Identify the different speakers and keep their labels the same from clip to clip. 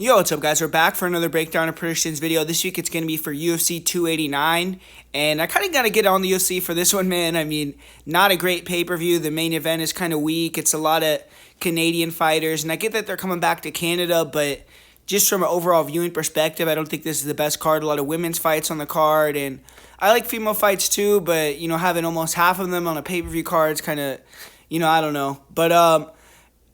Speaker 1: Yo, what's up guys? We're back for another breakdown of predictions video. This week it's going to be for UFC 289, and I kind of got to get on the UFC for this one, man. I mean, not a great pay-per-view. The main event is kind of weak. It's a lot of Canadian fighters, and I get that they're coming back to Canada, but just from an overall viewing perspective, I don't think this is the best card. A lot of women's fights on the card, and I like female fights too, but, you know, having almost half of them on a pay-per-view card is kind of, you know, I don't know. But,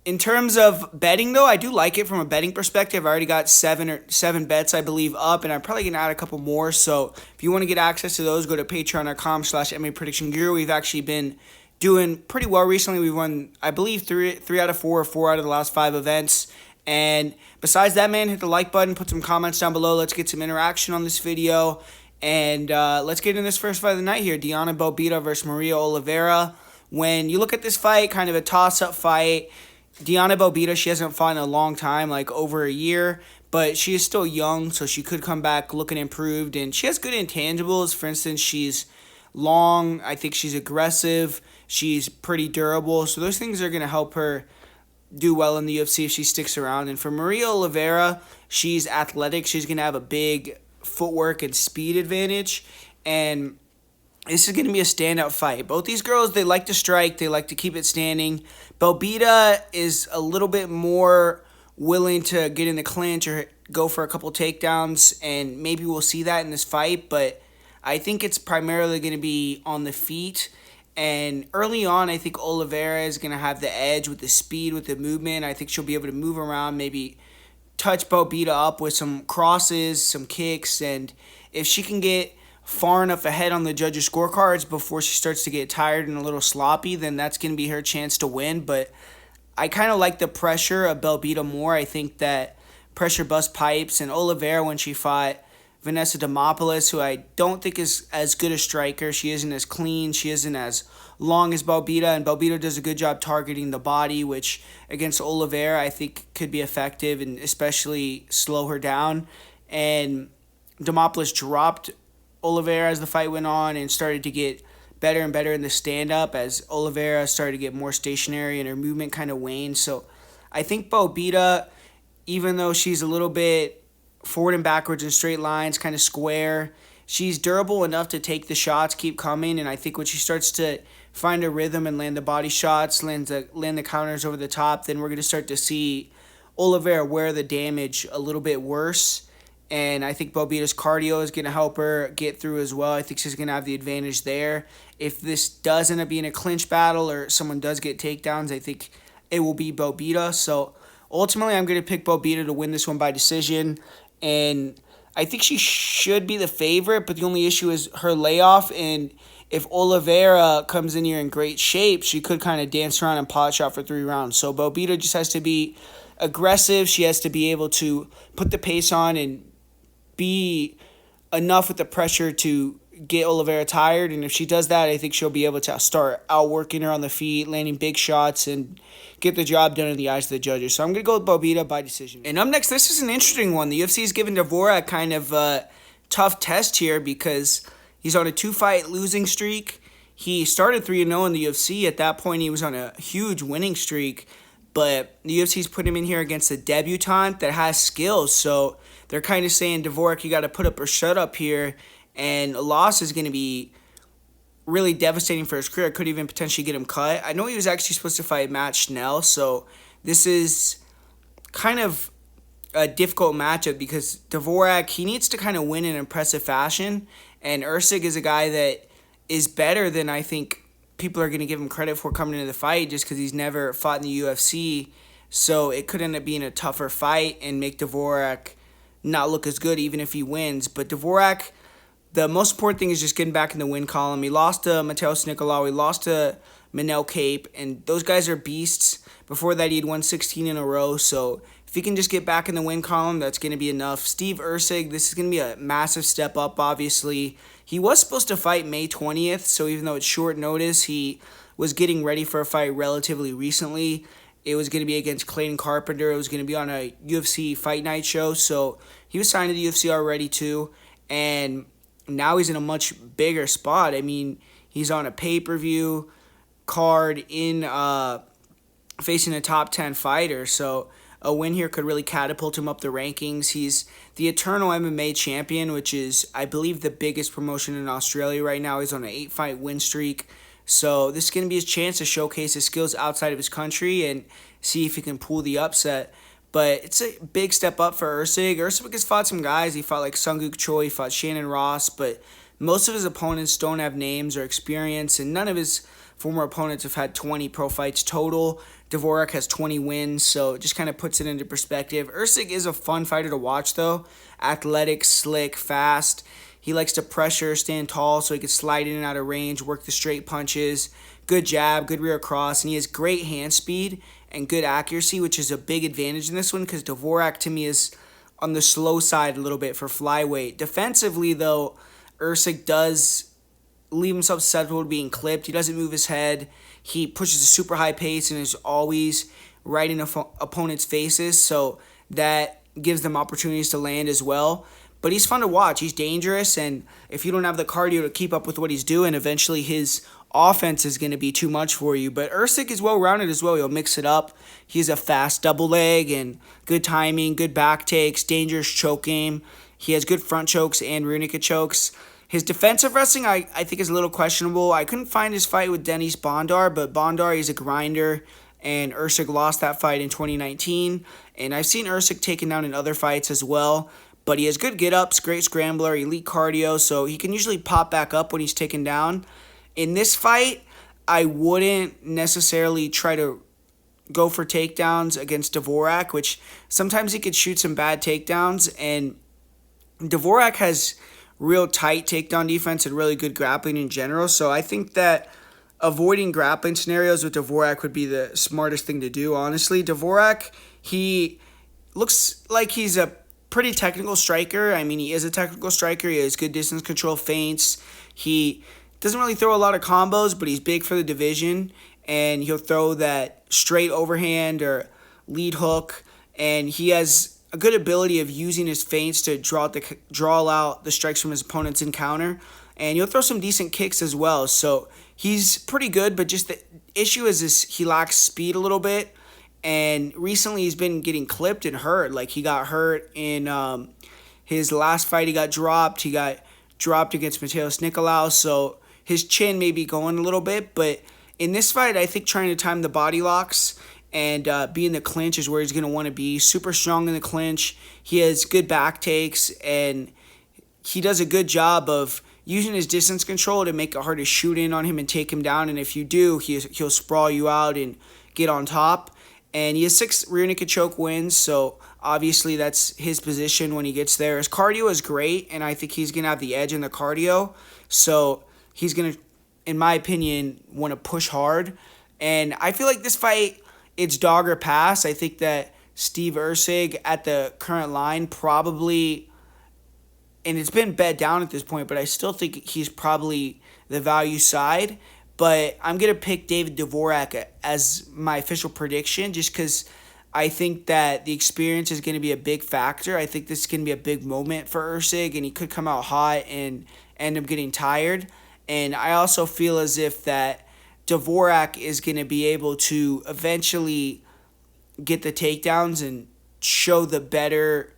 Speaker 1: in terms of betting, though, I do like it from a betting perspective. I already got seven bets, I believe, up, and I'm probably going to add a couple more. So if you want to get access to those, go to patreon.com/MMAPredictionGuru. We've actually been doing pretty well recently. We've won, I believe, three out of four, or 4 out of the last 5 events. And besides that, man, hit the like button, put some comments down below. Let's get some interaction on this video. And let's get in this first fight of the night here. Belbita versus Maria Oliveira. When you look at this fight, kind of a toss-up fight. Belbita, she hasn't fought in a long time, like over a year, but she is still young, so she could come back looking improved, and she has good intangibles. For instance, she's long, I think she's aggressive, she's pretty durable, so those things are going to help her do well in the UFC if she sticks around. And for Maria Oliveira, she's athletic, she's going to have a big footwork and speed advantage, and this is going to be a standout fight. Both these girls, they like to strike. They like to keep it standing. Belbita is a little bit more willing to get in the clinch or go for a couple takedowns, and maybe we'll see that in this fight, but I think it's primarily going to be on the feet. And early on, I think Oliveira is going to have the edge with the speed, with the movement. I think she'll be able to move around, maybe touch Belbita up with some crosses, some kicks, and if she can get far enough ahead on the judges' scorecards before she starts to get tired and a little sloppy, then that's going to be her chance to win. But I kind of like the pressure of Belbita more. I think that pressure bust pipes, and Oliveira, when she fought Vanessa Demopoulos, who I don't think is as good a striker, she isn't as clean, she isn't as long as Belbita, and Belbita does a good job targeting the body, which against Oliveira I think could be effective and especially slow her down. And Demopoulos dropped Oliveira as the fight went on and started to get better and better in the stand-up as Oliveira started to get more stationary and her movement kind of waned. So I think Belbita, even though she's a little bit forward and backwards in straight lines, kind of square, she's durable enough to take the shots, keep coming, and I think when she starts to find a rhythm and land the body shots, land the counters over the top, then we're going to start to see Oliveira wear the damage a little bit worse. And I think Belbita's cardio is going to help her get through as well. I think she's going to have the advantage there. If this does end up being a clinch battle or someone does get takedowns, I think it will be Belbita. So ultimately, I'm going to pick Belbita to win this one by decision. And I think she should be the favorite, but the only issue is her layoff. And if Oliveira comes in here in great shape, she could kind of dance around and pot shot for 3 rounds. So Belbita just has to be aggressive. She has to be able to put the pace on and be enough with the pressure to get Oliveira tired, and if she does that, I think she'll be able to start outworking her on the feet, landing big shots, and get the job done in the eyes of the judges. So I'm going to go with Belbita by decision. And up next, this is an interesting one. The UFC is giving Dvorak kind of a tough test here because he's on a 2-fight losing streak. He started 3-0 in the UFC. At that point, he was on a huge winning streak, but the UFC's put him in here against a debutante that has skills, so they're kind of saying, Dvorak, you got to put up or shut up here, and a loss is going to be really devastating for his career. Could even potentially get him cut. I know he was actually supposed to fight Matt Schnell, so this is kind of a difficult matchup because Dvorak, he needs to kind of win in impressive fashion, and Erceg is a guy that is better than I think people are going to give him credit for coming into the fight just because he's never fought in the UFC, so it could end up being a tougher fight and make Dvorak not look as good even if he wins. But Dvorak, the most important thing is just getting back in the win column. He lost to Mateus Nicolau, he lost to Manel Cape, and those guys are beasts. Before that, he had won 16 in a row, so if he can just get back in the win column, that's going to be enough. Steve Erceg, this is going to be a massive step up, obviously. He was supposed to fight May 20th, so even though it's short notice, he was getting ready for a fight relatively recently. It was going to be against Clayton Carpenter. It was going to be on a UFC Fight Night show. So he was signed to the UFC already too. And now he's in a much bigger spot. I mean, he's on a pay-per-view card in facing a top 10 fighter. So a win here could really catapult him up the rankings. He's the eternal MMA champion, which is, I believe, the biggest promotion in Australia right now. He's on an 8-fight win streak. So this is going to be his chance to showcase his skills outside of his country and see if he can pull the upset. But it's a big step up for Erceg. Erceg has fought some guys. He fought like Sunguk Choi, he fought Shannon Ross, but most of his opponents don't have names or experience, and none of his former opponents have had 20 pro fights total. Dvorak has 20 wins, so it just kind of puts it into perspective. Erceg is a fun fighter to watch, though. Athletic, slick, fast. He likes to pressure, stand tall so he can slide in and out of range, work the straight punches, good jab, good rear cross, and he has great hand speed and good accuracy, which is a big advantage in this one because Dvorak, to me, is on the slow side a little bit for flyweight. Defensively, though, Erceg does leave himself susceptible to being clipped. He doesn't move his head. He pushes a super high pace and is always right in opponents' faces, so that gives them opportunities to land as well. But he's fun to watch. He's dangerous, and if you don't have the cardio to keep up with what he's doing, eventually his offense is going to be too much for you. But Erceg is well-rounded as well. He'll mix it up. He's a fast double leg and good timing, good back takes, dangerous choke game. He has good front chokes and rear naked chokes. His defensive wrestling, I think, is a little questionable. I couldn't find his fight with Denis Bondar, but Bondar is a grinder, and Erceg lost that fight in 2019. And I've seen Erceg taken down in other fights as well. But he has good get-ups, great scrambler, elite cardio, so he can usually pop back up when he's taken down. In this fight, I wouldn't necessarily try to go for takedowns against Dvorak, which sometimes he could shoot some bad takedowns, and Dvorak has real tight takedown defense and really good grappling in general, so I think that avoiding grappling scenarios with Dvorak would be the smartest thing to do, honestly. Dvorak, he looks like he's a pretty technical striker. I mean, he is a technical striker. He has good distance control feints. He doesn't really throw a lot of combos, but he's big for the division, and he'll throw that straight overhand or lead hook, and he has a good ability of using his feints to draw out the strikes from his opponent's encounter, and he'll throw some decent kicks as well. So he's pretty good, but just the issue is he lacks speed a little bit. And recently he's been getting clipped and hurt. Like, he got hurt in his last fight. He got dropped. He got dropped against Mateus Nicolaou. So his chin may be going a little bit. But in this fight, I think trying to time the body locks and be in the clinch is where he's going to want to be. Super strong in the clinch. He has good back takes. And he does a good job of using his distance control to make it hard to shoot in on him and take him down. And if you do, he'll sprawl you out and get on top. And he has 6 rear naked choke wins, so obviously that's his position when he gets there. His cardio is great, and I think he's going to have the edge in the cardio. So he's going to, in my opinion, want to push hard. And I feel like this fight, it's dog or pass. I think that Steve Erceg at the current line probably, and it's been bet down at this point, but I still think he's probably the value side. But I'm going to pick David Dvorak as my official prediction just because I think that the experience is going to be a big factor. I think this is going to be a big moment for Erceg, and he could come out hot and end up getting tired. And I also feel as if that Dvorak is going to be able to eventually get the takedowns and show the better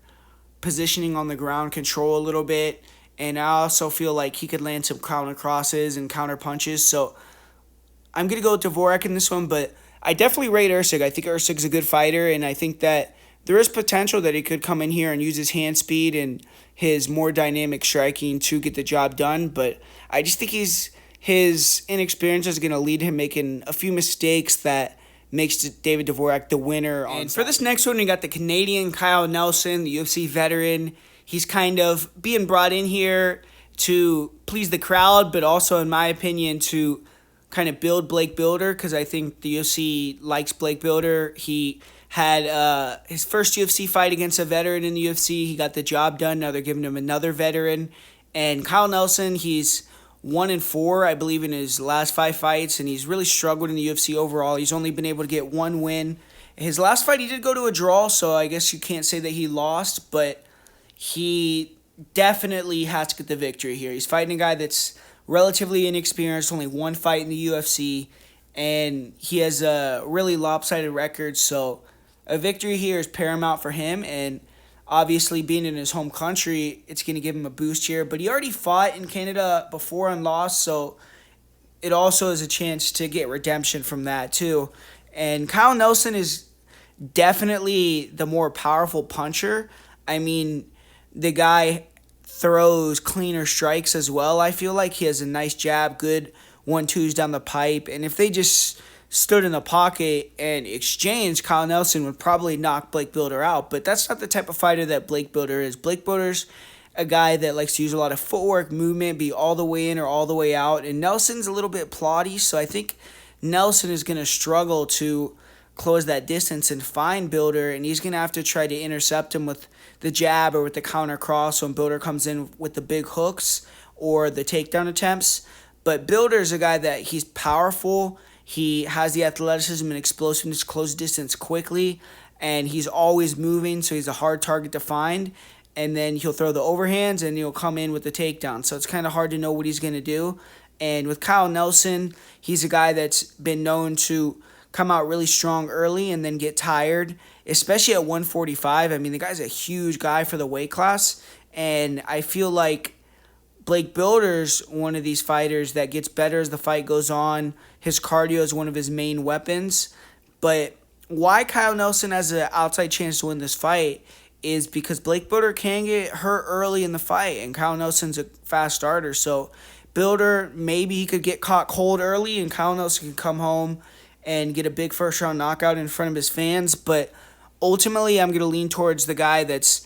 Speaker 1: positioning on the ground, control a little bit. And I also feel like he could land some counter crosses and counter punches. So I'm going to go with Dvorak in this one, but I definitely rate Erceg. I think Erceg's a good fighter, and I think that there is potential that he could come in here and use his hand speed and his more dynamic striking to get the job done. But I just think his inexperience is going to lead him making a few mistakes that makes David Dvorak the winner. And for this next one, we got the Canadian Kyle Nelson, the UFC veteran. He's kind of being brought in here to please the crowd, but also, in my opinion, to kind of build Blake Bilder, because I think the UFC likes Blake Bilder. He had his first UFC fight against a veteran in the UFC. He got the job done. Now they're giving him another veteran. And Kyle Nelson, he's 1-4, I believe, in his last 5 fights, and he's really struggled in the UFC overall. He's only been able to get 1 win. His last fight, he did go to a draw, so I guess you can't say that he lost, but he definitely has to get the victory here. He's fighting a guy that's relatively inexperienced, only 1 fight in the UFC, and he has a really lopsided record, so a victory here is paramount for him, and obviously being in his home country, it's going to give him a boost here. But he already fought in Canada before and lost, so it also is a chance to get redemption from that too. And Kyle Nelson is definitely the more powerful puncher. I mean, the guy throws cleaner strikes as well. I feel like he has a nice jab, good 1-2s down the pipe. And if they just stood in the pocket and exchanged, Kyle Nelson would probably knock Blake Bilder out. But that's not the type of fighter that Blake Bilder is. Blake Bilder's a guy that likes to use a lot of footwork, movement, be all the way in or all the way out. And Nelson's a little bit plotty, so I think Nelson is going to struggle to close that distance and find Bilder, and he's going to have to try to intercept him with the jab or with the counter cross when Bilder comes in with the big hooks or the takedown attempts. But Bilder's a guy that he's powerful. He has the athleticism and explosiveness to close distance quickly, and he's always moving, so he's a hard target to find. And then he'll throw the overhands, and he'll come in with the takedown. So it's kind of hard to know what he's going to do. And with Kyle Nelson, he's a guy that's been known to come out really strong early and then get tired, especially at 145. I mean, the guy's a huge guy for the weight class, and I feel like Blake Bilder's one of these fighters that gets better as the fight goes on. His cardio is one of his main weapons, but why Kyle Nelson has an outside chance to win this fight is because Blake Bilder can get hurt early in the fight, and Kyle Nelson's a fast starter, so Bilder, maybe he could get caught cold early, and Kyle Nelson can come home and get a big first-round knockout in front of his fans. But ultimately, I'm going to lean towards the guy that's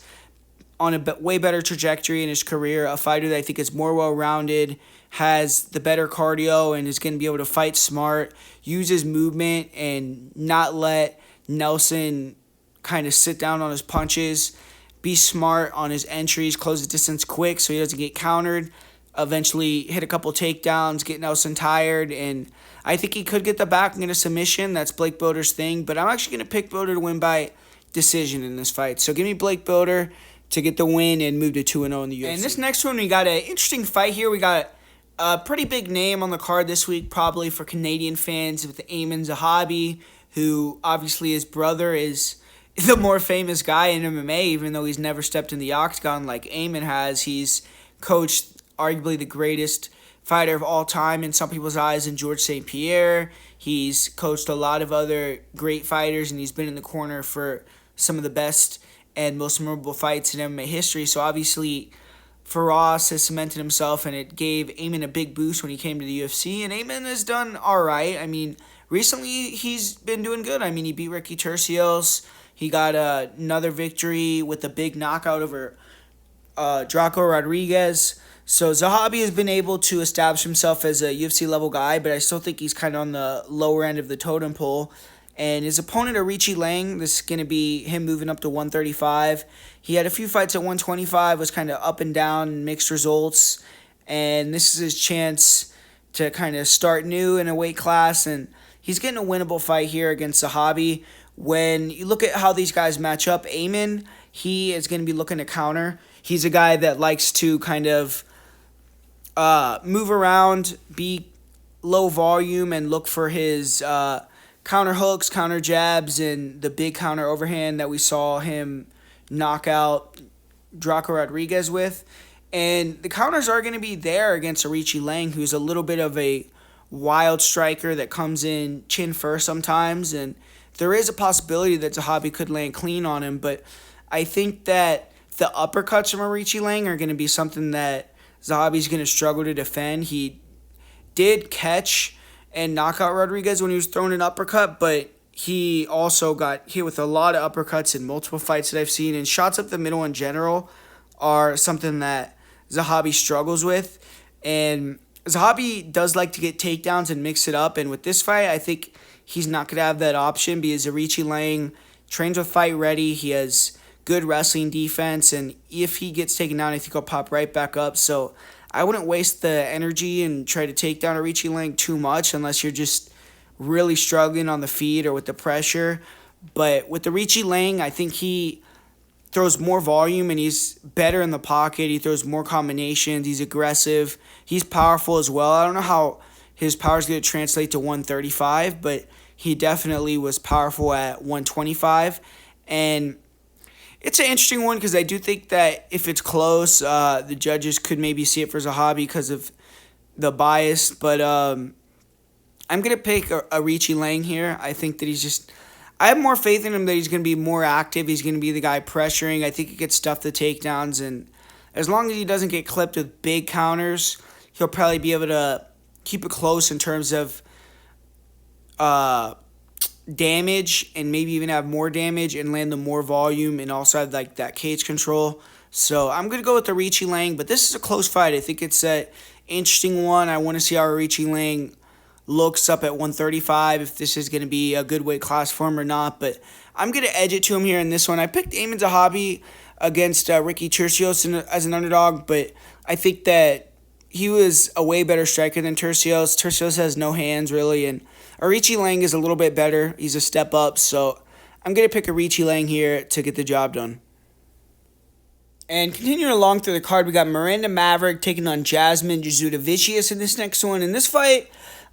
Speaker 1: on a way better trajectory in his career, a fighter that I think is more well-rounded, has the better cardio, and is going to be able to fight smart, use his movement, and not let Nelson kind of sit down on his punches, be smart on his entries, close the distance quick so he doesn't get countered, eventually hit a couple takedowns, get Nelson tired, and I think he could get the back and get a submission. That's Blake Bilder's thing, but I'm actually going to pick Bilder to win by decision in this fight. So give me Blake Bilder to get the win and move to 2-0 in the UFC. And this next one, we got an interesting fight here. We got a pretty big name on the card this week, probably for Canadian fans, with Aimann Zahabi, who obviously his brother is the more famous guy in MMA, even though he's never stepped in the octagon like Aimann has. He's coached arguably the greatest fighter of all time in some people's eyes in Georges St. Pierre. He's coached a lot of other great fighters, and he's been in the corner for some of the best and most memorable fights in MMA history. So obviously, Faraz has cemented himself, and it gave Aimann a big boost when he came to the UFC. And Aimann has done all right. I mean, recently he's been doing good. I mean, he beat Ricky Turcios. He got another victory with a big knockout over Draco Rodriguez. So Zahabi has been able to establish himself as a UFC-level guy, but I still think he's kind of on the lower end of the totem pole. And his opponent, Aoriqileng, this is going to be him moving up to 135. He had a few fights at 125, was kind of up and down, mixed results. And this is his chance to kind of start new in a weight class. And he's getting a winnable fight here against Zahabi. When you look at how these guys match up, Aimann, he is going to be looking to counter. He's a guy that likes to kind of move around, be low volume, and look for his counter hooks, counter jabs, and the big counter overhand that we saw him knock out Draco Rodriguez with. And the counters are going to be there against Aoriqileng, who's a little bit of a wild striker that comes in chin first sometimes. And there is a possibility that Zahabi could land clean on him, but I think that the uppercuts from Aoriqileng are going to be something that Zahabi's going to struggle to defend. He did catch and knock out Rodriguez when he was throwing an uppercut, but he also got hit with a lot of uppercuts in multiple fights that I've seen, and shots up the middle in general are something that Zahabi struggles with. And Zahabi does like to get takedowns and mix it up, and with this fight, I think he's not going to have that option because Aoriqileng trains with fight ready. He has good wrestling defense, and if he gets taken down, I think he'll pop right back up. So I wouldn't waste the energy and try to take down Aoriqileng too much unless you're just really struggling on the feet or with the pressure. But with Aoriqileng, I think he throws more volume and he's better in the pocket. He throws more combinations. He's aggressive. He's powerful as well. I don't know how his power is going to translate to 135, but he definitely was powerful at 125. And it's an interesting one because I do think that if it's close, the judges could maybe see it for Zahabi because of the bias. But I'm going to pick Aoriqileng here. I think that I have more faith in him that he's going to be more active. He's going to be the guy pressuring. I think he gets stuff the takedowns. And as long as he doesn't get clipped with big counters, he'll probably be able to keep it close in terms of damage and maybe even have more damage and land the more volume and also have like that cage control. So I'm going to go with Aoriqileng, but this is a close fight. I think it's an interesting one. I want to see how Aoriqileng looks up at 135, if this is going to be a good weight class for him or not. But I'm going to edge it to him here in this one. I picked Aimann Zahabi against Ricky Turcios as an underdog, but I think that he was a way better striker than Turcios. Turcios has no hands, really, and Aoriqileng is a little bit better. He's a step up, so I'm going to pick Aoriqileng here to get the job done. And continuing along through the card, we got Miranda Maverick taking on Jasmine Jasudavicius in this next one. In this fight,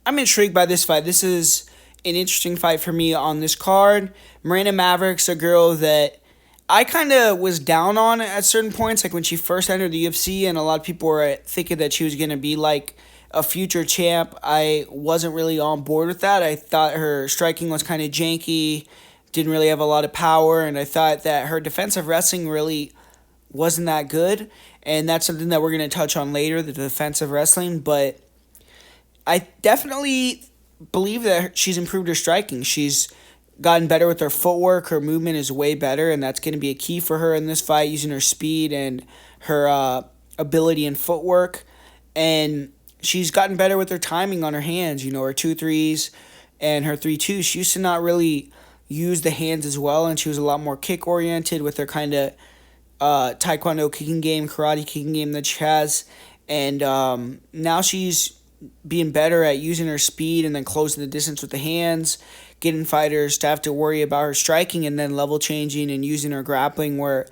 Speaker 1: I'm intrigued by this fight. This is an interesting fight for me on this card. Miranda Maverick's a girl that I kind of was down on at certain points, like when she first entered the UFC, and a lot of people were thinking that she was going to be like a future champ. I wasn't really on board with that. I thought her striking was kind of janky, didn't really have a lot of power, and I thought that her defensive wrestling really wasn't that good, and that's something that we're going to touch on later, the defensive wrestling, but I definitely believe that she's improved her striking. She's gotten better with her footwork. Her movement is way better, and that's going to be a key for her in this fight, using her speed and her ability in footwork. And she's gotten better with her timing on her hands, her 2-3s and her 3-2s. She used to not really use the hands as well, and she was a lot more kick-oriented with her kind of taekwondo kicking game, karate kicking game that she has. And now she's being better at using her speed and then closing the distance with the hands, getting fighters to have to worry about her striking and then level changing and using her grappling, where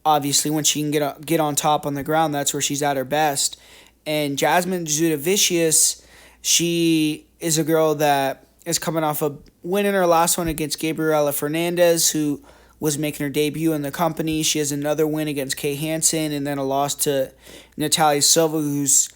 Speaker 1: obviously when she can get on top on the ground, that's where she's at her best. And Jasmine Jasudavicius, she is a girl that is coming off a win in her last one against Gabriela Fernandez, who was making her debut in the company. She has another win against Kay Hansen and then a loss to Natalia Silva, who's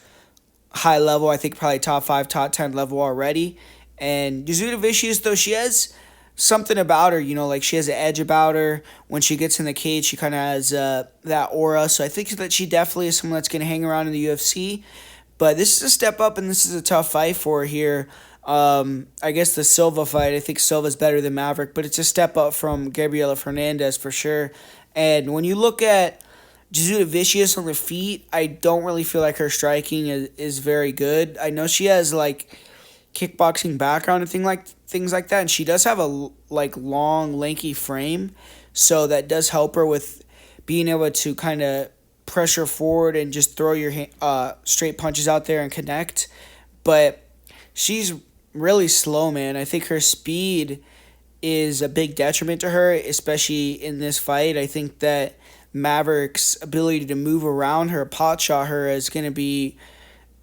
Speaker 1: high level, I think probably top 5, top 10 level already. And Jasudavicius, though, she has something about her, like she has an edge about her. When she gets in the cage, she kind of has that aura. So I think that she definitely is someone that's going to hang around in the UFC. But this is a step up, and this is a tough fight for her here. I guess the Silva fight, I think Silva's better than Maverick, but it's a step up from Gabriela Fernandez for sure. And when you look at Jasudavicius on the feet, I don't really feel like her striking is very good. I know she has like kickboxing background and things like that, and she does have a long, lanky frame, so that does help her with being able to kind of pressure forward and just throw your straight punches out there and connect. But she's really slow, man. I think her speed is a big detriment to her, especially in this fight. I think that Maverick's ability to move around her, pot shot her, is going to be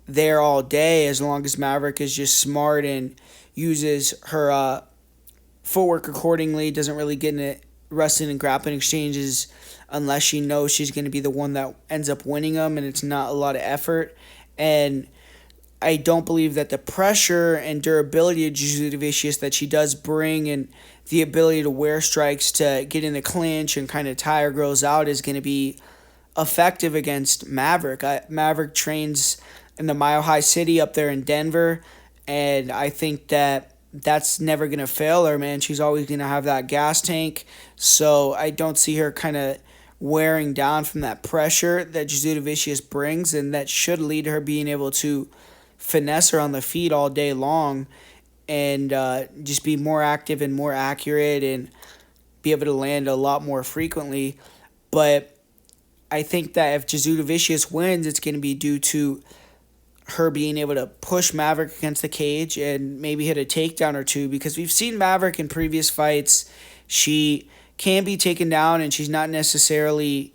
Speaker 1: there all day as long as Maverick is just smart and uses her footwork accordingly, doesn't really get into wrestling and grappling exchanges unless she knows she's going to be the one that ends up winning them and it's not a lot of effort. And I don't believe that the pressure and durability of Jasudavicius that she does bring and the ability to wear strikes to get in the clinch and kind of tire girls out is going to be effective against Maverick. Maverick trains in the Mile High City up there in Denver, and I think that that's never going to fail her, man. She's always going to have that gas tank, so I don't see her kind of wearing down from that pressure that Jasudavicius brings, and that should lead to her being able to finesse her on the feet all day long and just be more active and more accurate and be able to land a lot more frequently. But I think that if Jasudavicius wins, it's going to be due to her being able to push Maverick against the cage and maybe hit a takedown or two, because we've seen Maverick in previous fights. She can be taken down, and she's not necessarily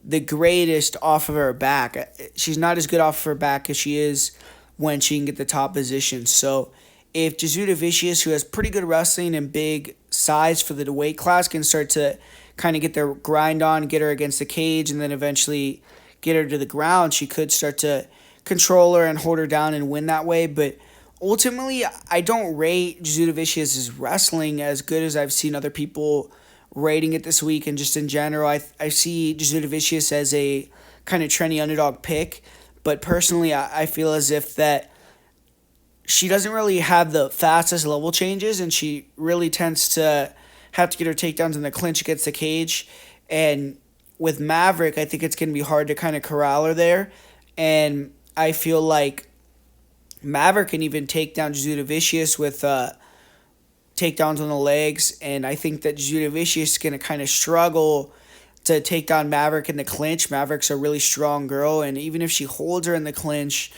Speaker 1: the greatest off of her back. She's not as good off of her back as she is when she can get the top position. So if Jasudavicius, who has pretty good wrestling and big size for the weight class, can start to kind of get their grind on, get her against the cage, and then eventually get her to the ground, she could start to control her and hold her down and win that way. But ultimately, I don't rate Jasudavicius' wrestling as good as I've seen other people rating it this week. And just in general, I see Jasudavicius as a kind of trendy underdog pick. But personally, I feel as if that she doesn't really have the fastest level changes, and she really tends to have to get her takedowns in the clinch against the cage. And with Maverick, I think it's going to be hard to kind of corral her there. And I feel like Maverick can even take down Jasudavicius with takedowns on the legs. And I think that Jasudavicius is going to kind of struggle to take down Maverick in the clinch. Maverick's a really strong girl, and even if she holds her in the clinch,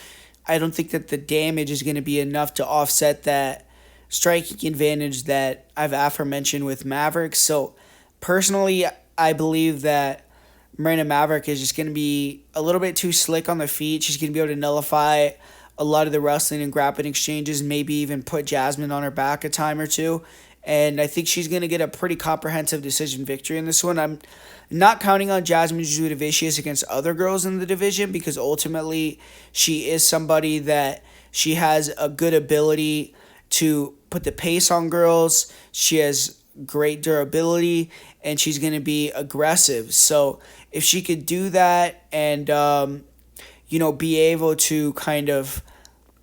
Speaker 1: I don't think that the damage is going to be enough to offset that striking advantage that I've aforementioned with Maverick. So personally, I believe that Miranda Maverick is just going to be a little bit too slick on the feet. She's going to be able to nullify a lot of the wrestling and grappling exchanges, maybe even put Jasmine on her back a time or two. And I think she's going to get a pretty comprehensive decision victory in this one. I'm not counting on Jasmine Jasudavicius against other girls in the division, because ultimately she is somebody that she has a good ability to put the pace on girls. She has great durability, and she's going to be aggressive. So if she could do that and, be able to kind of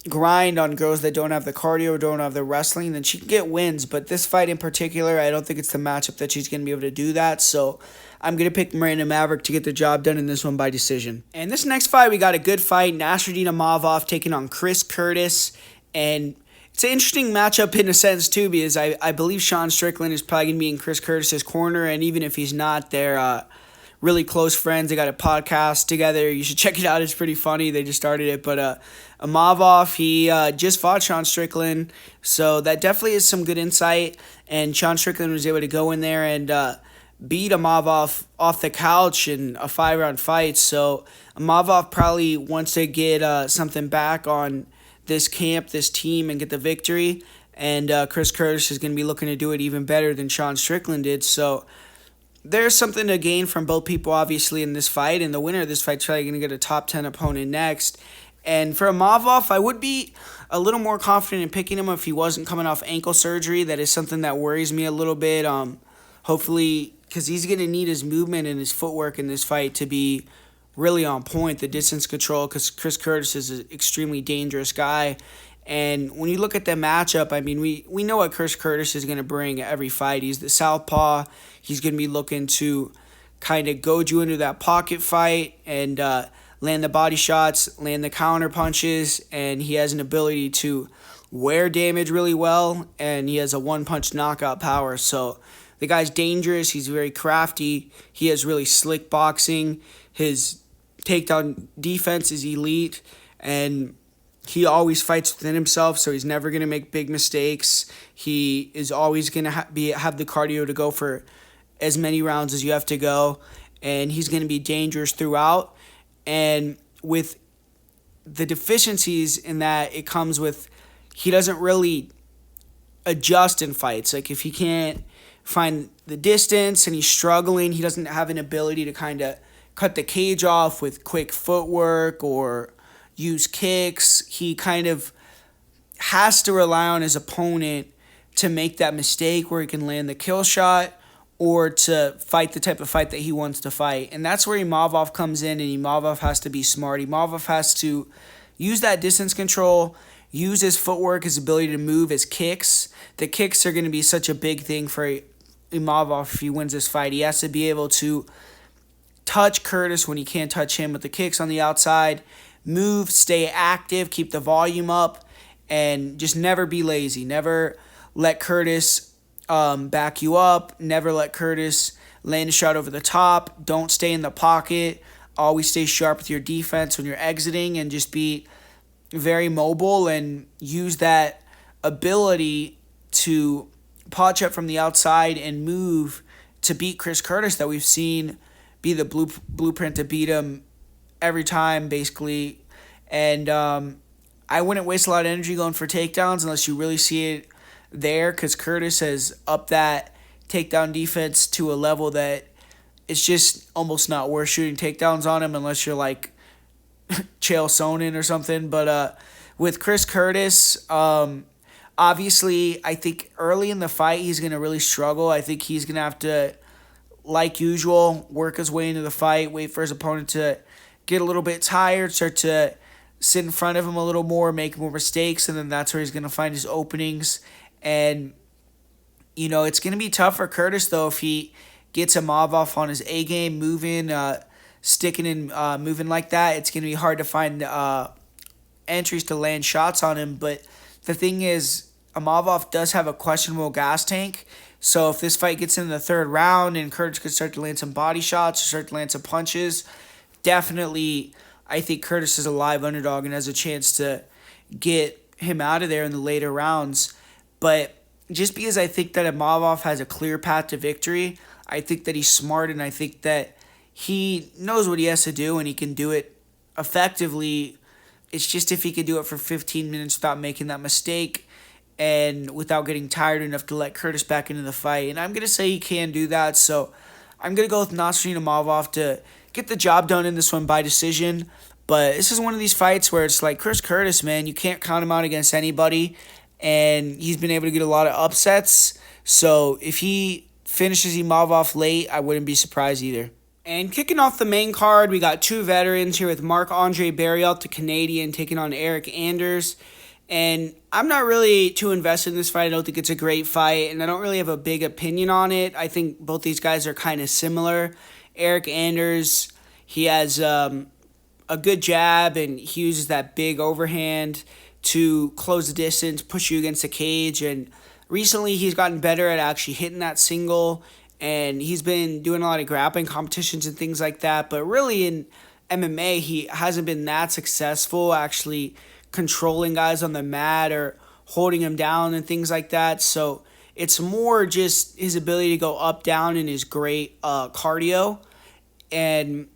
Speaker 1: grind on girls that don't have the cardio or don't have the wrestling, then she can get wins. But this fight in particular, I don't think it's the matchup that she's going to be able to do that. So I'm going to pick Miranda Maverick to get the job done in this one by decision. And this next fight, we got a good fight. Nassourdine Imavov taking on Chris Curtis. And it's an interesting matchup in a sense, too, because I believe Sean Strickland is probably going to be in Chris Curtis's corner. And even if he's not, they're really close friends. They got a podcast together. You should check it out. It's pretty funny. They just started it. But Imavov, he just fought Sean Strickland. So that definitely is some good insight. And Sean Strickland was able to go in there and beat Imavov off the couch in a 5-round fight. So Imavov probably wants to get something back on this camp, this team, and get the victory. And Chris Curtis is going to be looking to do it even better than Sean Strickland did. So there's something to gain from both people, obviously, in this fight. And the winner of this fight is probably going to get a top 10 opponent next. And for Imavov, I would be a little more confident in picking him if he wasn't coming off ankle surgery. That is something that worries me a little bit. Hopefully, because he's going to need his movement and his footwork in this fight to be really on point, the distance control, because Chris Curtis is an extremely dangerous guy. And when you look at the matchup, I mean, we know what Chris Curtis is going to bring every fight. He's the southpaw. He's going to be looking to kind of goad you into that pocket fight and land the body shots, land the counter punches, and he has an ability to wear damage really well, and he has a one-punch knockout power. So the guy's dangerous. He's very crafty. He has really slick boxing. His takedown defense is elite, and he always fights within himself, so he's never going to make big mistakes. He is always going to have the cardio to go for as many rounds as you have to go, and he's going to be dangerous throughout. And with the deficiencies in that, it comes with he doesn't really adjust in fights. Like if he can't find the distance and he's struggling, he doesn't have an ability to kind of cut the cage off with quick footwork or use kicks. He kind of has to rely on his opponent to make that mistake where he can land the kill shot or to fight the type of fight that he wants to fight. And that's where Imavov comes in, and Imavov has to be smart. Imavov has to use that distance control, use his footwork, his ability to move, his kicks. The kicks are going to be such a big thing for Imavov if he wins this fight. He has to be able to touch Curtis when he can't touch him with the kicks on the outside, move, stay active, keep the volume up, and just never be lazy. Never let Curtis back you up. Never let Curtis land a shot over the top. Don't stay in the pocket. Always stay sharp with your defense when you're exiting, and just be very mobile and use that ability to punch up from the outside and move to beat Chris Curtis that we've seen be the blueprint to beat him every time, basically. And I wouldn't waste a lot of energy going for takedowns unless you really see it there, because Curtis has upped that takedown defense to a level that it's just almost not worth shooting takedowns on him unless you're like Chael Sonnen or something. But with Chris Curtis, obviously, I think early in the fight he's going to really struggle. I think he's going to have to, like usual, work his way into the fight, wait for his opponent to get a little bit tired, start to sit in front of him a little more, make more mistakes, and then that's where he's going to find his openings. And, it's going to be tough for Curtis, though, if he gets Imavov on his A game, moving, sticking and moving like that. It's going to be hard to find entries to land shots on him. But the thing is, Imavov does have a questionable gas tank. So if this fight gets in the third round and Curtis could start to land some body shots or start to land some punches, definitely I think Curtis is a live underdog and has a chance to get him out of there in the later rounds. But just because I think that Imavov has a clear path to victory, I think that he's smart, and I think that he knows what he has to do and he can do it effectively. It's just if he can do it for 15 minutes without making that mistake and without getting tired enough to let Curtis back into the fight. And I'm going to say he can do that, so I'm going to go with Nassourdine Imavov to get the job done in this one by decision. But this is one of these fights where it's like Chris Curtis, man, you can't count him out against anybody, and he's been able to get a lot of upsets. So if he finishes Imavov late, I wouldn't be surprised either. And kicking off the main card, we got two veterans here with Marc-Andre Barriault, the Canadian, taking on Eryk Anders. And I'm not really too invested in this fight. I don't think it's a great fight, and I don't really have a big opinion on it. I think both these guys are kind of similar. Eryk Anders, he has a good jab, and he uses that big overhand to close the distance, push you against the cage. And recently he's gotten better at actually hitting that single, and he's been doing a lot of grappling competitions and things like that. But really in MMA, he hasn't been that successful actually controlling guys on the mat or holding them down and things like that. So it's more just his ability to go up, down, and his great cardio. And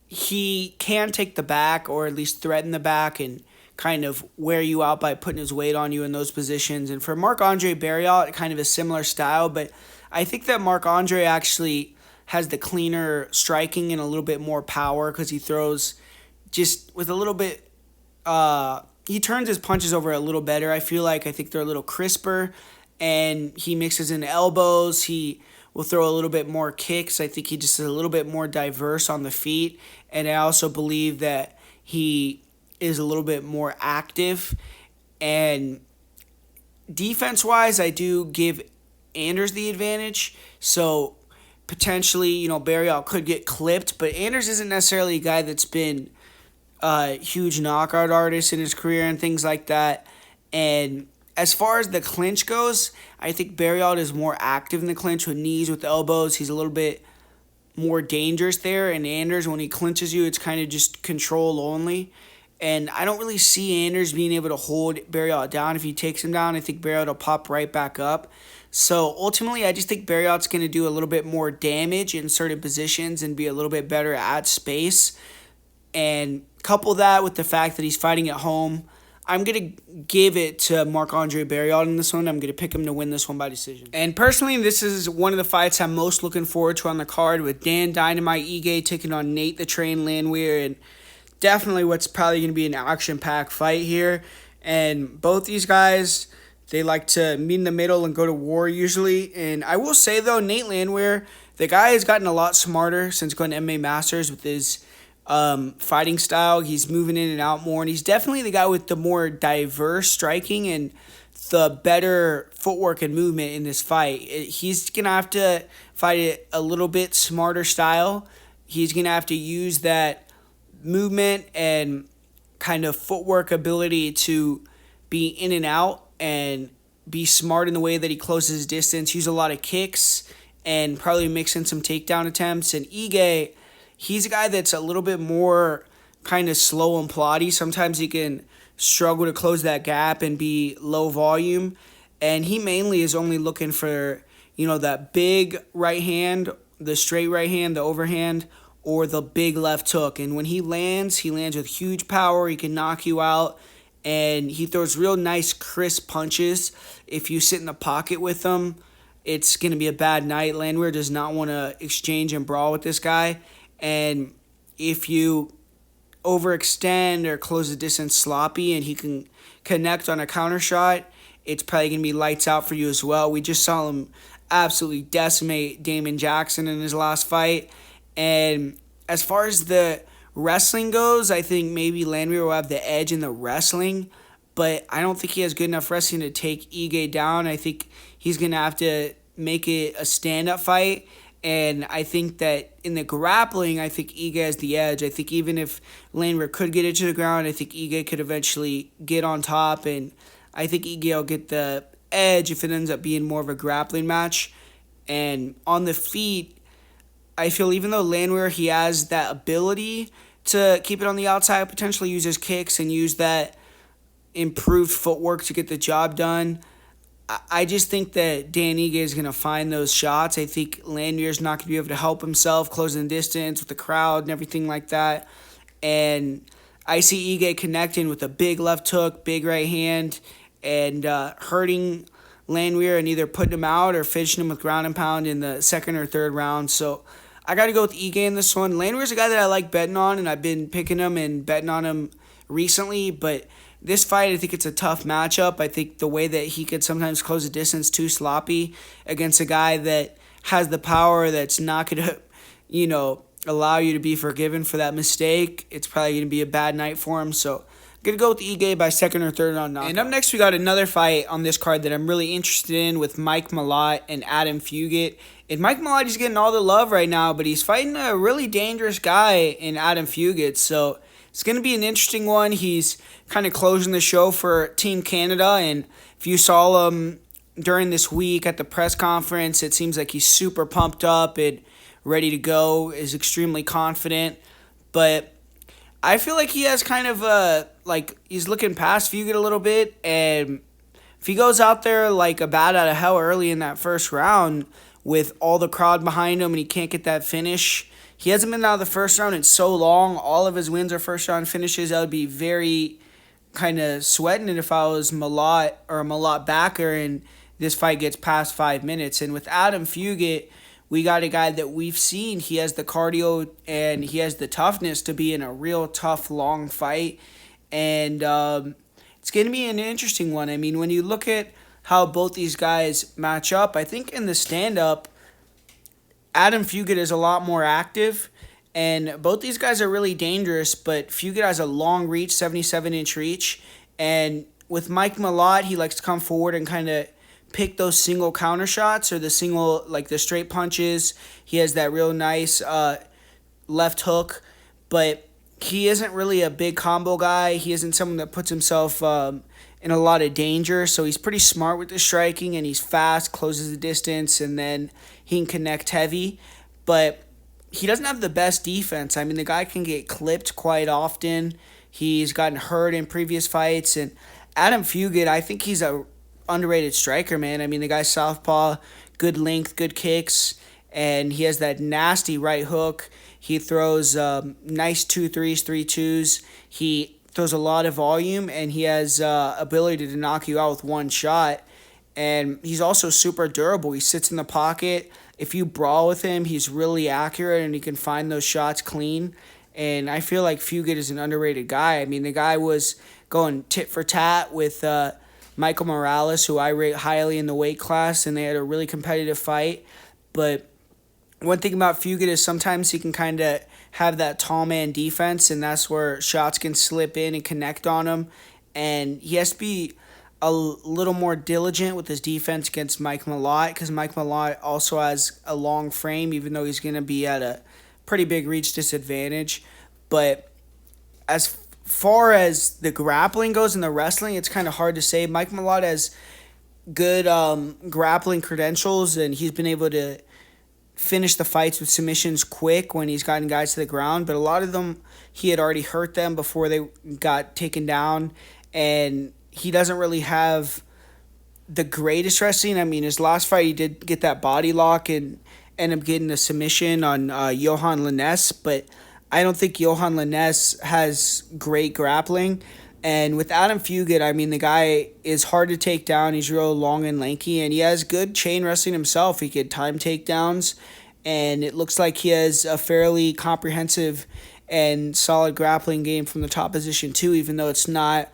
Speaker 1: he can take the back, or at least threaten the back, and kind of wear you out by putting his weight on you in those positions. And for Marc-Andre Barriault, kind of a similar style, but I think that Marc-Andre actually has the cleaner striking and a little bit more power because he throws just with a little bit, he turns his punches over a little better. I think they're a little crisper, and he mixes in elbows. He will throw a little bit more kicks. I think he just is a little bit more diverse on the feet, and I also believe that he is a little bit more active. And defense-wise, I do give Anders the advantage. So potentially, Barriault could get clipped, but Anders isn't necessarily a guy that's been a huge knockout artist in his career and things like that. And as far as the clinch goes, I think Barriault is more active in the clinch with knees, with elbows. He's a little bit more dangerous there. And Anders, when he clinches you, it's kind of just control only. And I don't really see Anders being able to hold Barriault down. If he takes him down, I think Barriault will pop right back up. So ultimately, I just think Barriault's going to do a little bit more damage in certain positions and be a little bit better at space. And couple that with the fact that he's fighting at home, I'm going to give it to Marc-Andre Barriault in this one. I'm going to pick him to win this one by decision. And personally, this is one of the fights I'm most looking forward to on the card, with Dan Dynamite Ige taking on Nate the Train Landwehr, and definitely what's probably going to be an action-packed fight here. And both these guys, they like to meet in the middle and go to war usually. And I will say, though, Nate Landwehr, the guy has gotten a lot smarter since going to MMA Masters with his fighting style. He's moving in and out more, and he's definitely the guy with the more diverse striking and the better footwork and movement in this fight. He's going to have to fight it a little bit smarter style. He's going to have to use that movement and kind of footwork ability to be in and out and be smart in the way that he closes his distance, use a lot of kicks, and probably mix in some takedown attempts. And Ige, he's a guy that's a little bit more kind of slow and ploddy. Sometimes he can struggle to close that gap and be low volume. And he mainly is only looking for, that big right hand, the straight right hand, the overhand, or the big left hook. And when he lands with huge power. He can knock you out. and he throws real nice, crisp punches. If you sit in the pocket with him, it's going to be a bad night. Landwehr does not want to exchange and brawl with this guy. And if you overextend or close the distance sloppy and he can connect on a counter shot, it's probably going to be lights out for you as well. We just saw him absolutely decimate Damon Jackson in his last fight. And as far as the wrestling goes, I think maybe Landwehr will have the edge in the wrestling, but I don't think he has good enough wrestling to take Ige down. I think he's going to have to make it a stand-up fight, and I think that in the grappling, I think Ige has the edge. I think even if Landwehr could get it to the ground, I think Ige could eventually get on top, and I think Ige will get the edge if it ends up being more of a grappling match. And on the feet, I feel even though Landwehr, he has that ability to keep it on the outside, potentially use his kicks and use that improved footwork to get the job done, I just think that Dan Ige is going to find those shots. I think Landwehr's not going to be able to help himself closing the distance with the crowd and everything like that. And I see Ige connecting with a big left hook, big right hand, and hurting Landwehr and either putting him out or finishing him with ground and pound in the second or third round. So I got to go with Ige in this one. Landwehr's a guy that I like betting on, and I've been picking him and betting on him recently, but this fight, I think it's a tough matchup. I think the way that he could sometimes close the distance too sloppy against a guy that has the power that's not going to, allow you to be forgiven for that mistake, it's probably going to be a bad night for him. So I'm going to go with Ige by second or third round knockout. And up next, we got another fight on this card that I'm really interested in with Mike Malott and Adam Fugitt. And Mike Malott, he's getting all the love right now, but he's fighting a really dangerous guy in Adam Fugitt. So it's going to be an interesting one. He's kind of closing the show for Team Canada, and if you saw him during this week at the press conference, it seems like he's super pumped up and ready to go, is extremely confident. But I feel like he has kind of he's looking past Fugitt a little bit, and if he goes out there like a bat out of hell early in that first round with all the crowd behind him and he can't get that finish, he hasn't been out of the first round in so long. All of his wins are first-round finishes. I would be very kind of sweating it if I was Malott or a Malott backer and this fight gets past 5 minutes. And with Adam Fugitt, we got a guy that we've seen. He has the cardio and he has the toughness to be in a real tough, long fight. And it's going to be an interesting one. I mean, when you look at how both these guys match up, I think in the stand-up, Adam Fugitt is a lot more active, and both these guys are really dangerous, but Fugitt has a long reach, 77-inch reach, and with Mike Malott, he likes to come forward and kind of pick those single counter shots or the single, like the straight punches. He has that real nice left hook, but he isn't really a big combo guy. He isn't someone that puts himself in a lot of danger, so he's pretty smart with the striking, and he's fast, closes the distance, and then he can connect heavy, but he doesn't have the best defense. I mean, the guy can get clipped quite often. He's gotten hurt in previous fights, and Adam Fugitt, I think he's a underrated striker, man. I mean, the guy's southpaw, good length, good kicks, and he has that nasty right hook. He throws nice 2-3s, 3-2s. He throws a lot of volume, and he has ability to knock you out with one shot. And he's also super durable. He sits in the pocket. If you brawl with him, he's really accurate, and he can find those shots clean. And I feel like Fugitt is an underrated guy. I mean, the guy was going tit for tat with Michael Morales, who I rate highly in the weight class, and they had a really competitive fight. But one thing about Fugitt is sometimes he can kind of have that tall man defense, and that's where shots can slip in and connect on him. And he has to be a little more diligent with his defense against Mike Malott, because Mike Malott also has a long frame, even though he's going to be at a pretty big reach disadvantage. But as far as the grappling goes and the wrestling, it's kind of hard to say. Mike Malott has good grappling credentials, and he's been able to finish the fights with submissions quick when he's gotten guys to the ground, but a lot of them, he had already hurt them before they got taken down, and he doesn't really have the greatest wrestling. I mean, his last fight, he did get that body lock and end up getting a submission on Johan Lunes, but I don't think Johan Lunes has great grappling. And with Adam Fugitt, I mean, the guy is hard to take down. He's real long and lanky, and he has good chain wrestling himself. He could time takedowns, and it looks like he has a fairly comprehensive and solid grappling game from the top position too, even though it's not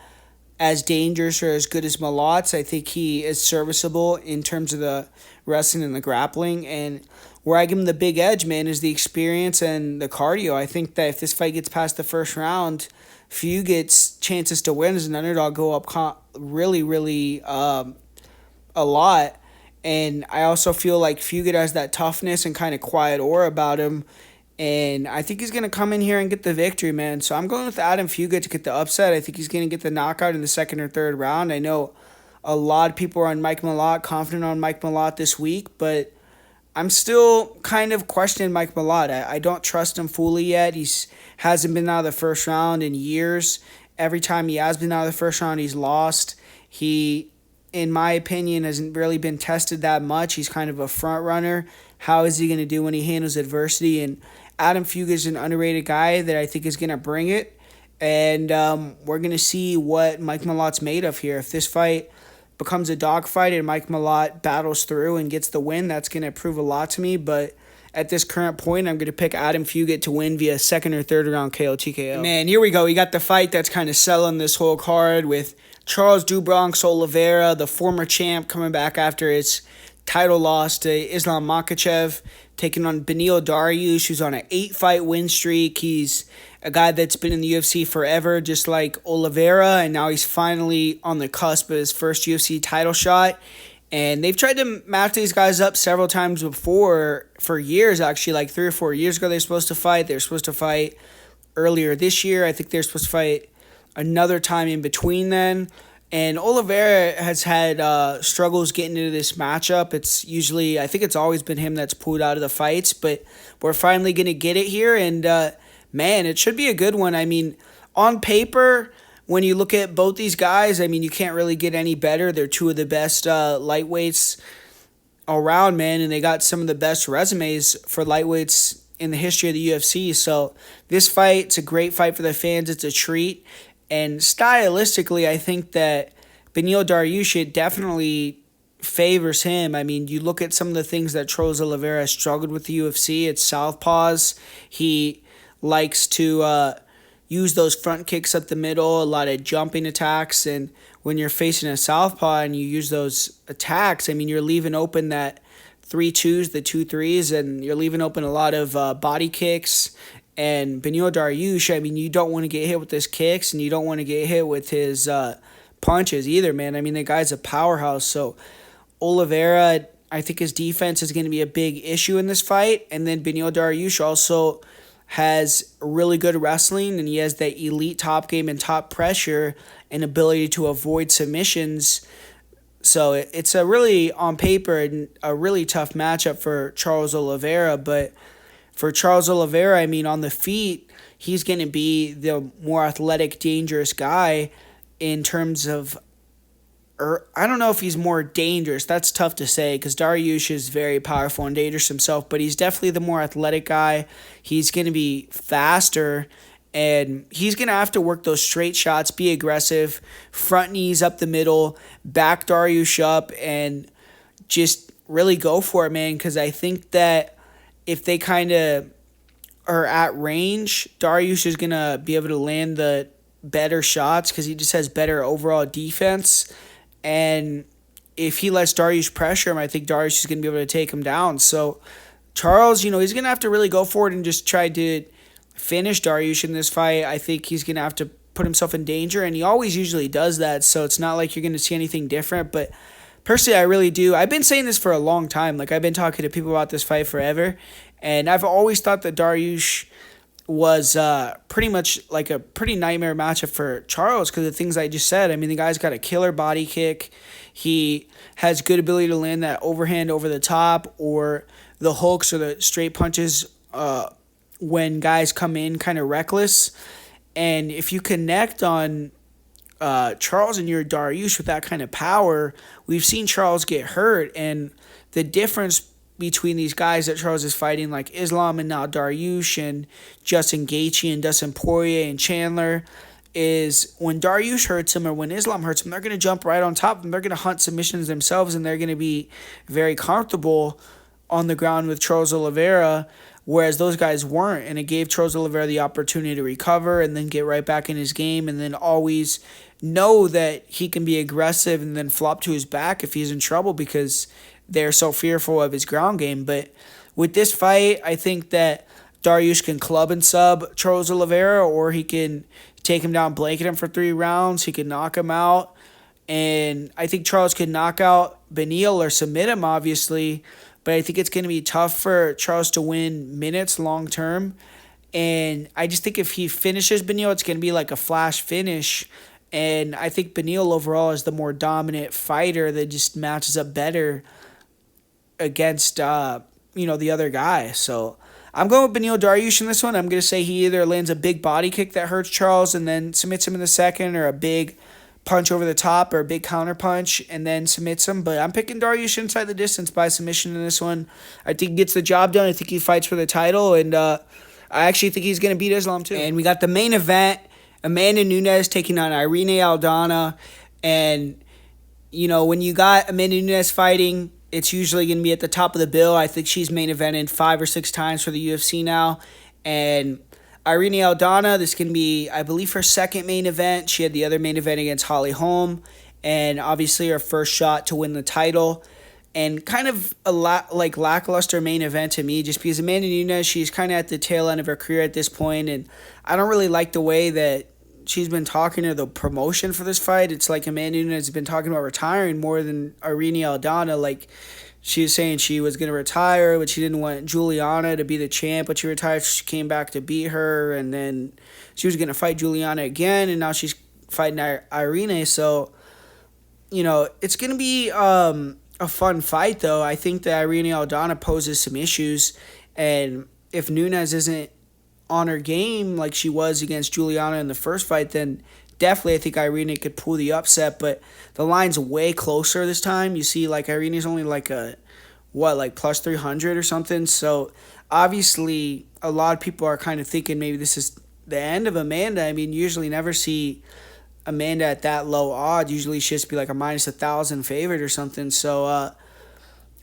Speaker 1: as dangerous or as good as Malott's. I think he is serviceable in terms of the wrestling and the grappling. And where I give him the big edge, man, is the experience and the cardio. I think that if this fight gets past the first round, Fugitt's chances to win as an underdog go up really a lot. And I also feel like Fugitt has that toughness and kind of quiet aura about him. And I think he's going to come in here and get the victory, man. So I'm going with Adam Fugitt to get the upset. I think he's going to get the knockout in the second or third round. I know a lot of people are on Mike Malott, confident on Mike Malott this week, but I'm still kind of questioning Mike Malott. I don't trust him fully yet. Hasn't been out of the first round in years. Every time he has been out of the first round, he's lost. He, in my opinion, hasn't really been tested that much. He's kind of a front runner. How is he going to do when he handles adversity? And Adam Fugitt is an underrated guy that I think is going to bring it. And we're going to see what Mike Malott's made of here. If this fight becomes a dogfight and Mike Malott battles through and gets the win, that's going to prove a lot to me. But at this current point, I'm going to pick Adam Fugitt to win via second or third round KO TKO. Man, here we go. We got the fight that's kind of selling this whole card with Charles do Bronx Oliveira, the former champ, coming back after his title loss to Islam Makhachev, taking on Beneil Dariush, who's on an 8-fight win streak. He's a guy that's been in the UFC forever, just like Oliveira, and now he's finally on the cusp of his first UFC title shot. And they've tried to match these guys up several times before, for years actually, like 3 or 4 years ago they were supposed to fight. They were supposed to fight earlier this year. I think they're supposed to fight another time in between then. And Oliveira has had struggles getting into this matchup. It's usually, I think it's always been him that's pulled out of the fights, but we're finally going to get it here. And, man, it should be a good one. I mean, on paper, when you look at both these guys, I mean, you can't really get any better. They're two of the best lightweights around, man, and they got some of the best resumes for lightweights in the history of the UFC. So this fight, it's a great fight for the fans. It's a treat. And stylistically, I think that Beneil Dariush definitely favors him. I mean, you look at some of the things that Charles Oliveira has struggled with the UFC. It's southpaws. He likes to use those front kicks up the middle, a lot of jumping attacks. And when you're facing a southpaw and you use those attacks, I mean, you're leaving open that 3-2s, the 2-3s, and you're leaving open a lot of body kicks. And Beneil Dariush, I mean, you don't want to get hit with his kicks, and you don't want to get hit with his punches either, man. I mean, the guy's a powerhouse. So Oliveira, I think his defense is going to be a big issue in this fight. And then Beneil Dariush also has really good wrestling, and he has that elite top game and top pressure and ability to avoid submissions. So it's a really, on paper, a really tough matchup for Charles Oliveira. But for Charles Oliveira, I mean, on the feet, he's going to be the more athletic, dangerous guy in terms of, or I don't know if he's more dangerous. That's tough to say because Dariush is very powerful and dangerous himself, but he's definitely the more athletic guy. He's going to be faster, and he's going to have to work those straight shots, be aggressive, front knees up the middle, back Dariush up, and just really go for it, man, because I think that if they kind of are at range, Dariush is going to be able to land the better shots because he just has better overall defense. And if he lets Dariush pressure him, I think Dariush is going to be able to take him down. So Charles, he's going to have to really go for it and just try to finish Dariush in this fight. I think he's going to have to put himself in danger, and he always usually does that. So it's not like you're going to see anything different. But personally, I really do. I've been saying this for a long time. Like, I've been talking to people about this fight forever, and I've always thought that Dariush was pretty much like a pretty nightmare matchup for Charles because of the things I just said. I mean, the guy's got a killer body kick. He has good ability to land that overhand over the top or the hooks or the straight punches when guys come in kind of reckless. And if you connect on Charles and your Dariush with that kind of power, we've seen Charles get hurt. And the difference between these guys that Charles is fighting, like Islam and now Dariush and Justin Gaethje and Dustin Poirier and Chandler, is when Dariush hurts him or when Islam hurts him, they're going to jump right on top of him. They're going to hunt submissions themselves, and they're going to be very comfortable on the ground with Charles Oliveira, whereas those guys weren't. And it gave Charles Oliveira the opportunity to recover and then get right back in his game, and then always know that he can be aggressive and then flop to his back if he's in trouble because they're so fearful of his ground game. But with this fight, I think that Dariush can club and sub Charles Oliveira, or he can take him down, blanket him for 3 rounds. He can knock him out. And I think Charles could knock out Beneil or submit him, obviously. But I think it's going to be tough for Charles to win minutes long term. And I just think if he finishes Beneil, it's going to be like a flash finish. And I think Beneil overall is the more dominant fighter that just matches up better against, the other guy. So I'm going with Beneil Dariush in this one. I'm going to say he either lands a big body kick that hurts Charles and then submits him in the second, or a big punch over the top or a big counter punch and then submits him. But I'm picking Dariush inside the distance by submission in this one. I think he gets the job done. I think he fights for the title, and I actually think he's going to beat Islam too. And we got the main event, Amanda Nunes taking on Irene Aldana. And, when you got Amanda Nunes fighting, it's usually going to be at the top of the bill. I think she's main evented 5 or 6 times for the UFC now. And Irene Aldana, this can be, I believe, her second main event. She had the other main event against Holly Holm, and obviously her first shot to win the title. And kind of a lot like lackluster main event to me, just because Amanda Nunes, she's kind of at the tail end of her career at this point, and I don't really like the way that she's been talking to the promotion for this fight. It's like Amanda Nunes has been talking about retiring more than Irene Aldana. Like, she was saying she was going to retire, but she didn't want Juliana to be the champ, but she retired. She came back to beat her, and then she was going to fight Juliana again, and now she's fighting Irene. So, it's going to be a fun fight, though. I think that Irene Aldana poses some issues, and if Nunes isn't on her game like she was against Juliana in the first fight, then definitely I think Irene could pull the upset. But the line's way closer this time. You see, like, Irene's only like plus 300 or something. So obviously a lot of people are kind of thinking maybe this is the end of Amanda. I mean, you usually never see Amanda at that low odd. Usually she just be like a minus 1,000 favorite or something. So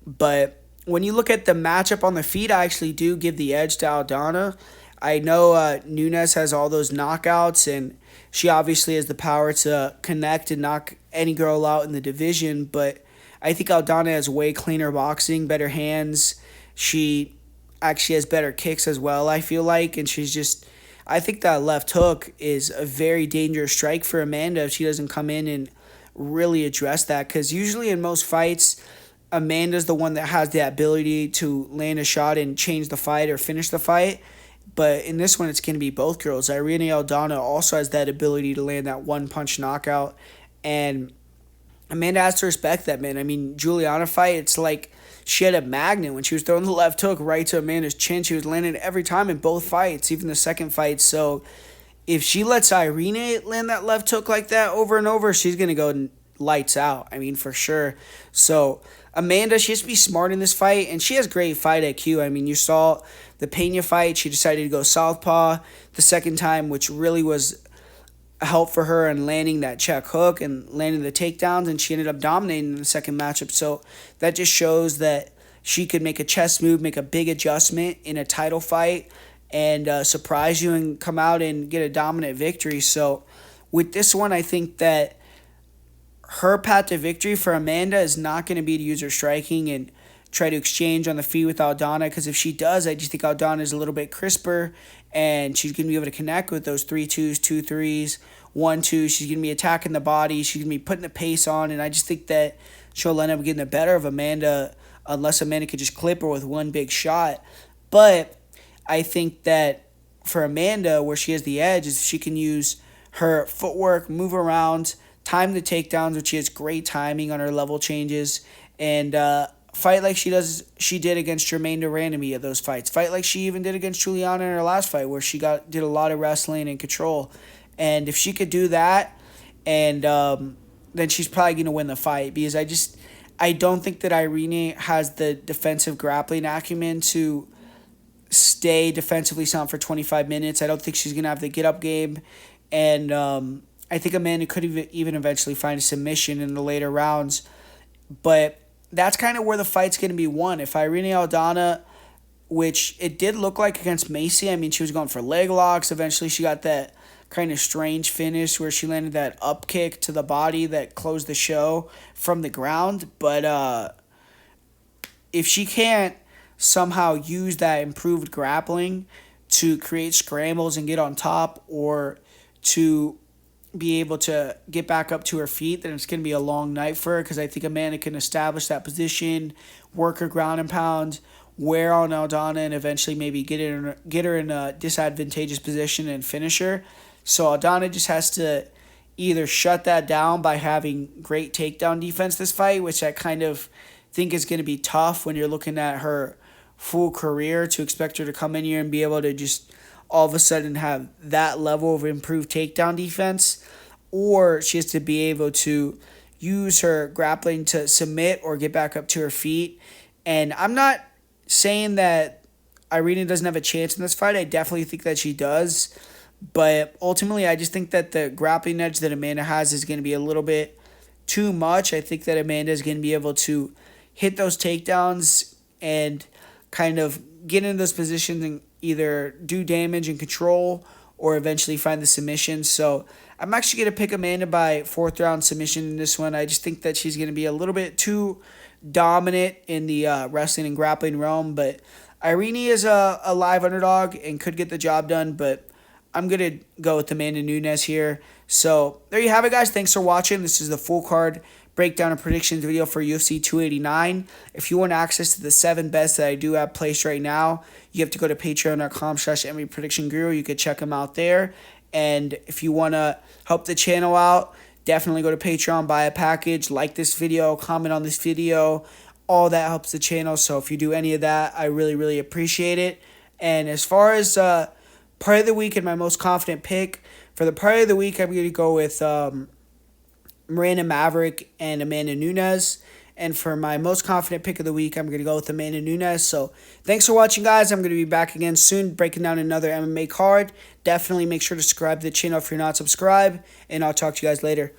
Speaker 1: but when you look at the matchup on the feet, I actually do give the edge to Aldana. I know Nunes has all those knockouts, and she obviously has the power to connect and knock any girl out in the division, but I think Aldana has way cleaner boxing, better hands. She actually has better kicks as well, I feel like, and I think that left hook is a very dangerous strike for Amanda if she doesn't come in and really address that, because usually in most fights, Amanda's the one that has the ability to land a shot and change the fight or finish the fight. But in this one, it's going to be both girls. Irene Aldana also has that ability to land that one-punch knockout. And Amanda has to respect that, man. I mean, Juliana fight, it's like she had a magnet. When she was throwing the left hook right to Amanda's chin, she was landing every time in both fights, even the second fight. So if she lets Irene land that left hook like that over and over, she's going to go lights out. I mean, for sure. So Amanda, she has to be smart in this fight, and she has great fight IQ. I mean, you saw the Pena fight. She decided to go southpaw the second time, which really was a help for her in landing that check hook and landing the takedowns, and she ended up dominating in the second matchup. So that just shows that she could make a chess move, make a big adjustment in a title fight, and surprise you and come out and get a dominant victory. So with this one, I think that her path to victory for Amanda is not going to be to use her striking and try to exchange on the feet with Aldana, because if she does, I just think Aldana is a little bit crisper, and she's going to be able to connect with those 3-2s, 2-3s, 1-2. She's going to be attacking the body. She's going to be putting the pace on, and I just think that she'll end up getting the better of Amanda unless Amanda could just clip her with one big shot. But I think that for Amanda, where she has the edge is she can use her footwork, move around, time the takedowns, which she has great timing on her level changes, and fight like she did against Germaine Durand at those fights. Fight like she even did against Juliana in her last fight, where she did a lot of wrestling and control. And if she could do that, and then she's probably going to win the fight, because I don't think that Irene has the defensive grappling acumen to stay defensively sound for 25 minutes. I don't think she's going to have the get-up game. And I think Amanda could even eventually find a submission in the later rounds. But that's kind of where the fight's going to be won. If Irene Aldana, which it did look like against Macy, I mean, she was going for leg locks. Eventually, she got that kind of strange finish where she landed that up kick to the body that closed the show from the ground. But if she can't somehow use that improved grappling to create scrambles and get on top, or to be able to get back up to her feet, then it's going to be a long night for her, because I think Amanda can establish that position, work her ground and pound, wear on Aldana, and eventually maybe get her in a disadvantageous position and finish her. So Aldana just has to either shut that down by having great takedown defense this fight, which I kind of think is going to be tough when you're looking at her full career, to expect her to come in here and be able to just all of a sudden have that level of improved takedown defense, or she has to be able to use her grappling to submit or get back up to her feet. And I'm not saying that Irene doesn't have a chance in this fight. I definitely think that she does. But ultimately, I just think that the grappling edge that Amanda has is going to be a little bit too much. I think that Amanda is going to be able to hit those takedowns and kind of get into those positions and either do damage and control, or eventually find the submission. So I'm actually going to pick Amanda by 4th round submission in this one. I just think that she's going to be a little bit too dominant in the wrestling and grappling realm. But Irene is a live underdog and could get the job done, but I'm going to go with Amanda Nunes here. So there you have it, guys. Thanks for watching. This is the full card breakdown and predictions video for UFC 289. If you want access to the 7 bets that I do have placed right now, you have to go to patreon.com/MMAPredictionGuru. You could check them out there. And if you want to help the channel out, definitely go to Patreon, buy a package, like this video, comment on this video. All that helps the channel. So if you do any of that, I really, really appreciate it. And as far as part of the week and my most confident pick, for the part of the week, I'm going to go with Miranda Maverick and Amanda Nunes. And for my most confident pick of the week, I'm going to go with Amanda Nunes. So thanks for watching, guys. I'm going to be back again soon, breaking down another MMA card. Definitely make sure to subscribe to the channel if you're not subscribed, and I'll talk to you guys later.